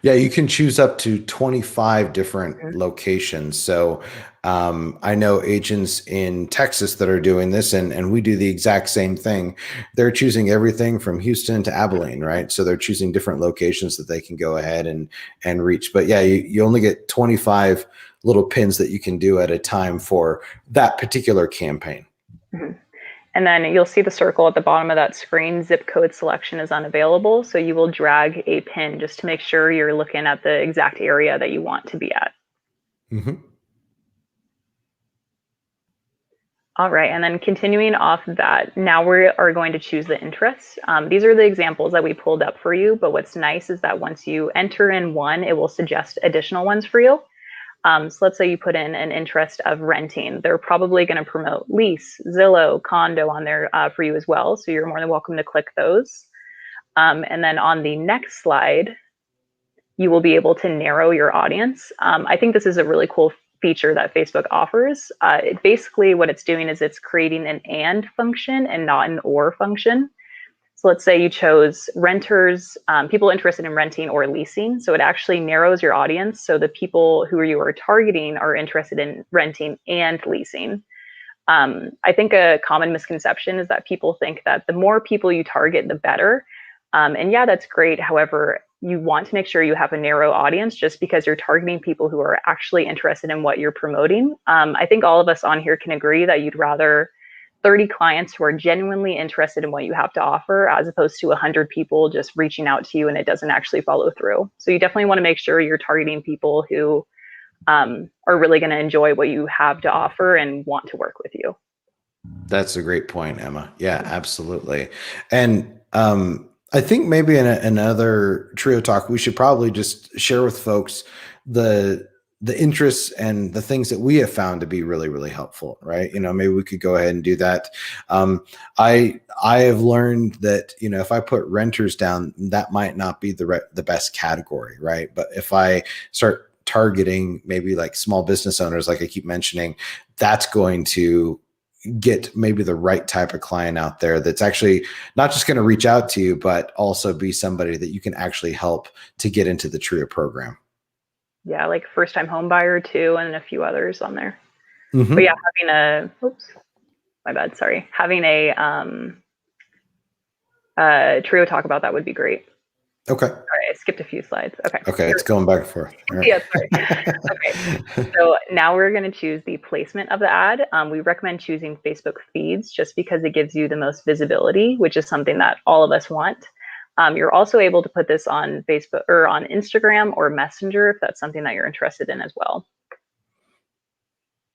C: Yeah, you can choose up to 25 different locations. So I know agents in Texas that are doing this, and we do the exact same thing. They're choosing everything from Houston to Abilene, right? So they're choosing different locations that they can go ahead and reach. But yeah, you only get 25 little pins that you can do at a time for that particular campaign.
D: Mm-hmm. And then you'll see the circle at the bottom of that screen. Zip code selection is unavailable. So you will drag a pin just to make sure you're looking at the exact area that you want to be at.
C: Mm-hmm.
D: All right, and then continuing off that, now we are going to choose the interests. These are the examples that we pulled up for you, but what's nice is that once you enter in one, it will suggest additional ones for you. So let's say you put in an interest of renting. They're probably going to promote Lease, Zillow, Condo on there for you as well. So you're more than welcome to click those. And then on the next slide, you will be able to narrow your audience. I think this is a really cool feature that Facebook offers. Basically what it's doing is it's creating an and function and not an or function. So let's say you chose renters, people interested in renting or leasing. So it actually narrows your audience. So the people who you are targeting are interested in renting and leasing. I think a common misconception is that people think that the more people you target, the better. And yeah, that's great. However, you want to make sure you have a narrow audience just because you're targeting people who are actually interested in what you're promoting. I think all of us on here can agree that you'd rather 30 clients who are genuinely interested in what you have to offer as opposed to 100 people just reaching out to you and it doesn't actually follow through. So you definitely want to make sure you're targeting people who are really going to enjoy what you have to offer and want to work with you.
C: That's a great point, Emma. Yeah, absolutely. And I think maybe in another Trio Talk, we should probably just share with folks the interests and the things that we have found to be really, really helpful, right? You know, maybe we could go ahead and do that. I have learned that, you know, if I put renters down, that might not be the best category, right? But if I start targeting maybe like small business owners, like I keep mentioning, that's going to get maybe the right type of client out there that's actually not just going to reach out to you, but also be somebody that you can actually help to get into the Trio program.
D: Yeah, like first time home buyer too, and a few others on there.
C: Mm-hmm.
D: But yeah, having a Trio talk about that would be great.
C: Okay.
D: All right, I skipped a few slides.
C: Okay, it's going back and forth.
D: Right. Yeah, sorry. Okay, so now we're going to choose the placement of the ad. We recommend choosing Facebook feeds just because it gives you the most visibility, which is something that all of us want. You're also able to put this on Facebook or on Instagram or Messenger if that's something that you're interested in as well.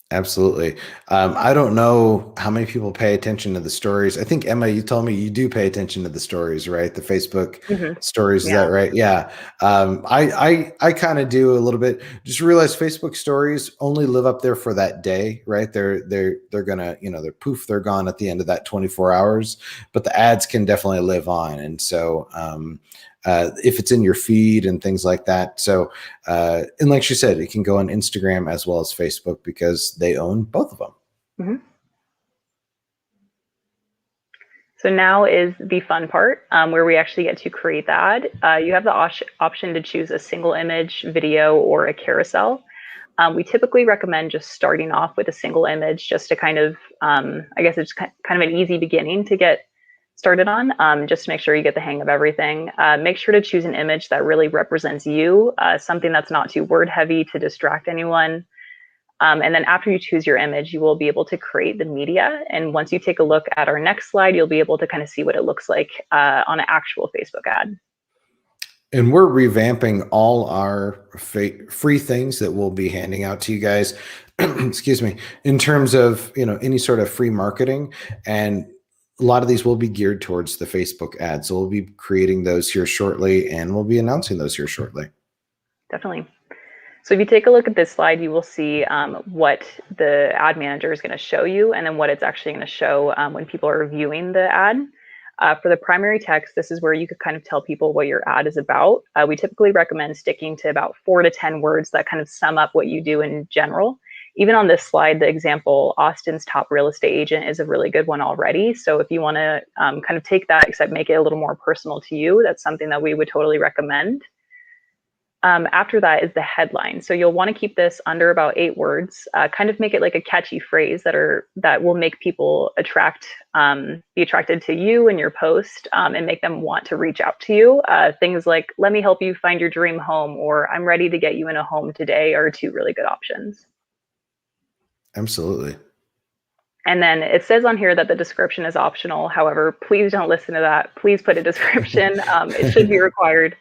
C: Absolutely. I don't know how many people pay attention to the stories. I think, Emma, you told me you do pay attention to the stories, right? The Facebook stories. Is that right? Yeah. I kind of do a little bit. Just realize Facebook stories only live up there for that day, right? They're gonna, you know, they're gone at the end of that 24 hours, but the ads can definitely live on. And so, if it's in your feed and things like that. So, and like she said, it can go on Instagram as well as Facebook because they own both of them.
D: Mm-hmm. So now is the fun part where we actually get to create the ad. You have the option to choose a single image, video, or a carousel. We typically recommend just starting off with a single image just to kind of, I guess it's kind of an easy beginning to get started on, just to make sure you get the hang of everything. Make sure to choose an image that really represents you, something that's not too word heavy to distract anyone. And then after you choose your image, you will be able to create the media. And once you take a look at our next slide, you'll be able to kind of see what it looks like on an actual Facebook ad.
C: And we're revamping all our free things that we'll be handing out to you guys, excuse me, in terms of, you know, any sort of free marketing. And a lot of these will be geared towards the Facebook ads. So we'll be creating those here shortly, and we'll be announcing those here shortly.
D: Definitely. So if you take a look at this slide, you will see what the ad manager is going to show you, and then what it's actually going to show when people are viewing the ad. For the primary text, this is where you could kind of tell people what your ad is about. We typically recommend sticking to about 4 to 10 words that kind of sum up what you do in general. Even on this slide, the example, Austin's top real estate agent, is a really good one already. So if you want to kind of take that, except make it a little more personal to you, that's something that we would totally recommend. After that is the headline. So you'll want to keep this under about 8 words, kind of make it like a catchy phrase that will make people be attracted to you and your post, and make them want to reach out to you. Things like, let me help you find your dream home, or I'm ready to get you in a home today, are 2 really good options.
C: Absolutely.
D: And then it says on here that the description is optional. However, please don't listen to that. Please put a description. It should be required.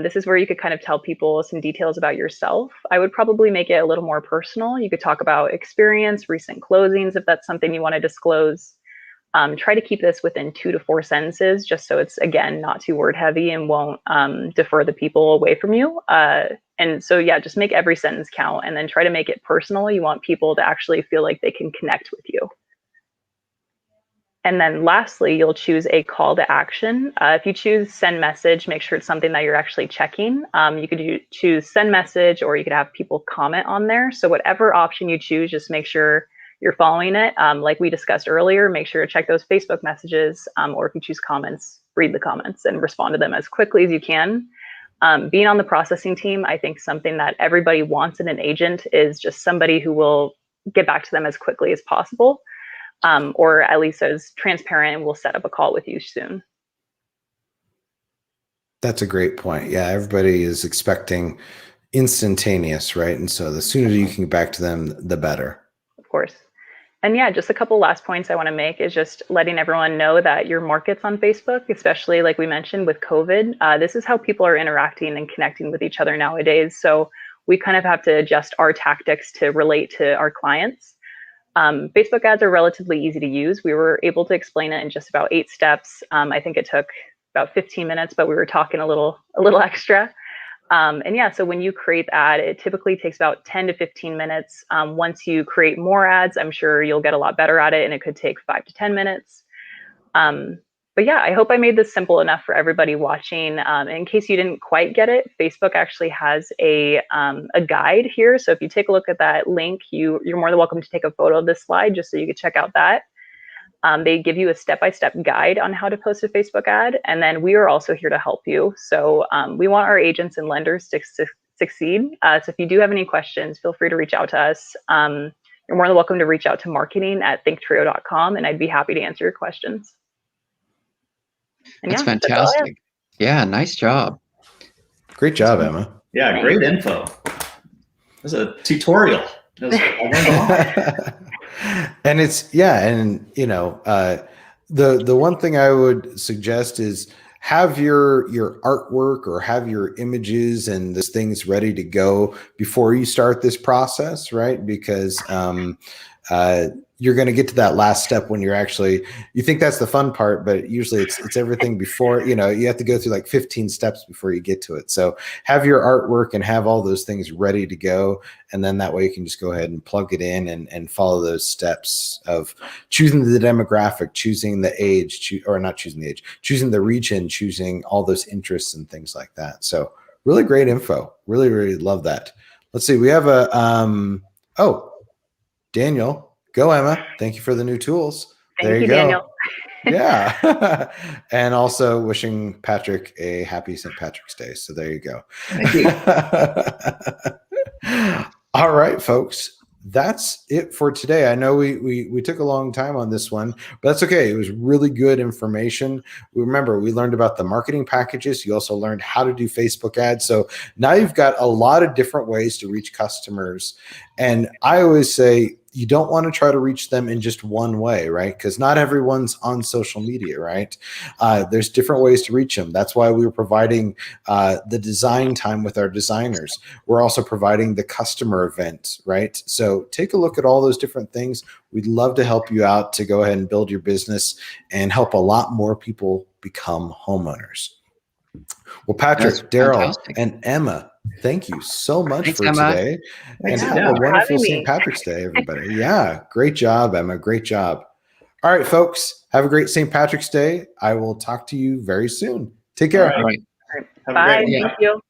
D: This is where you could kind of tell people some details about yourself. I would probably make it a little more personal. You could talk about experience, recent closings, if that's something you want to disclose. Try to keep this within 2 to 4 sentences, just so it's, again, not too word heavy and won't defer the people away from you. And so, yeah, just make every sentence count, and then try to make it personal. You want people to actually feel like they can connect with you. And then lastly, you'll choose a call to action. If you choose send message, make sure it's something that you're actually checking. You could choose send message, or you could have people comment on there. So whatever option you choose, just make sure you're following it. Like we discussed earlier, make sure to check those Facebook messages, or if you choose comments, read the comments and respond to them as quickly as you can. Being on the processing team, I think something that everybody wants in an agent is just somebody who will get back to them as quickly as possible. Or at least as transparent, and we'll set up a call with you soon.
C: That's a great point. Yeah, everybody is expecting instantaneous, right? And so the sooner you can get back to them, the better.
D: Of course. And yeah, just a couple last points I want to make is just letting everyone know that your market's on Facebook, especially like we mentioned with COVID. This is how people are interacting and connecting with each other nowadays. So we kind of have to adjust our tactics to relate to our clients. Facebook ads are relatively easy to use. We were able to explain it in just about 8 steps. I think it took about 15 minutes, but we were talking a little extra. And yeah, so when you create the ad, it typically takes about 10 to 15 minutes. Once you create more ads, I'm sure you'll get a lot better at it, and it could take 5 to 10 minutes. But yeah, I hope I made this simple enough for everybody watching. In case you didn't quite get it, Facebook actually has a guide here. So if you take a look at that link, you're more than welcome to take a photo of this slide just so you can check out that. They give you a step-by-step guide on how to post a Facebook ad. And then we are also here to help you. So we want our agents and lenders to succeed. So if you do have any questions, feel free to reach out to us. You're more than welcome to reach out to marketing@thinktrio.com, and I'd be happy to answer your questions. And
A: That's
D: yeah,
A: fantastic. Yeah, nice job.
C: Great job, Emma.
B: Yeah, great info. It was a tutorial. I learned a lot.
C: And it's, yeah, and you know, the one thing I would suggest is have your artwork or have your images and those things ready to go before you start this process, right? Because you're going to get to that last step when you think that's the fun part, but usually it's everything before. You know, you have to go through like 15 steps before you get to it. So have your artwork and have all those things ready to go. And then that way you can just go ahead and plug it in and follow those steps of choosing the demographic, choosing the age, choosing the region, choosing all those interests and things like that. So really great info. Really, really love that. Let's see. We have Daniel. Go, Emma. Thank you for the new tools. There you go.
D: Daniel.
C: Yeah. And also wishing Patrick a happy St. Patrick's Day. So there you go.
B: Thank you.
C: All right, folks. That's it for today. I know we took a long time on this one, but that's okay. It was really good information. Remember, we learned about the marketing packages. You also learned how to do Facebook ads. So now you've got a lot of different ways to reach customers. And I always say, you don't want to try to reach them in just one way, right? Because not everyone's on social media, right? There's different ways to reach them. That's why we were providing the design time with our designers. We're also providing the customer event, right? So take a look at all those different things. We'd love to help you out to go ahead and build your business and help a lot more people become homeowners. Well, Patrick, Daryl, and Emma, thank you so much
A: Thanks,
C: for
A: Emma.
C: today.
B: Thanks,
C: and
B: Emma.
C: have a wonderful
D: having me.
C: St. Patrick's Day, everybody. Yeah, great job, Emma. Great job. All right, folks, have a great St. Patrick's Day. I will talk to you very soon. Take care.
A: All right.
B: Have a
D: Bye.
B: great one.
D: Thank you.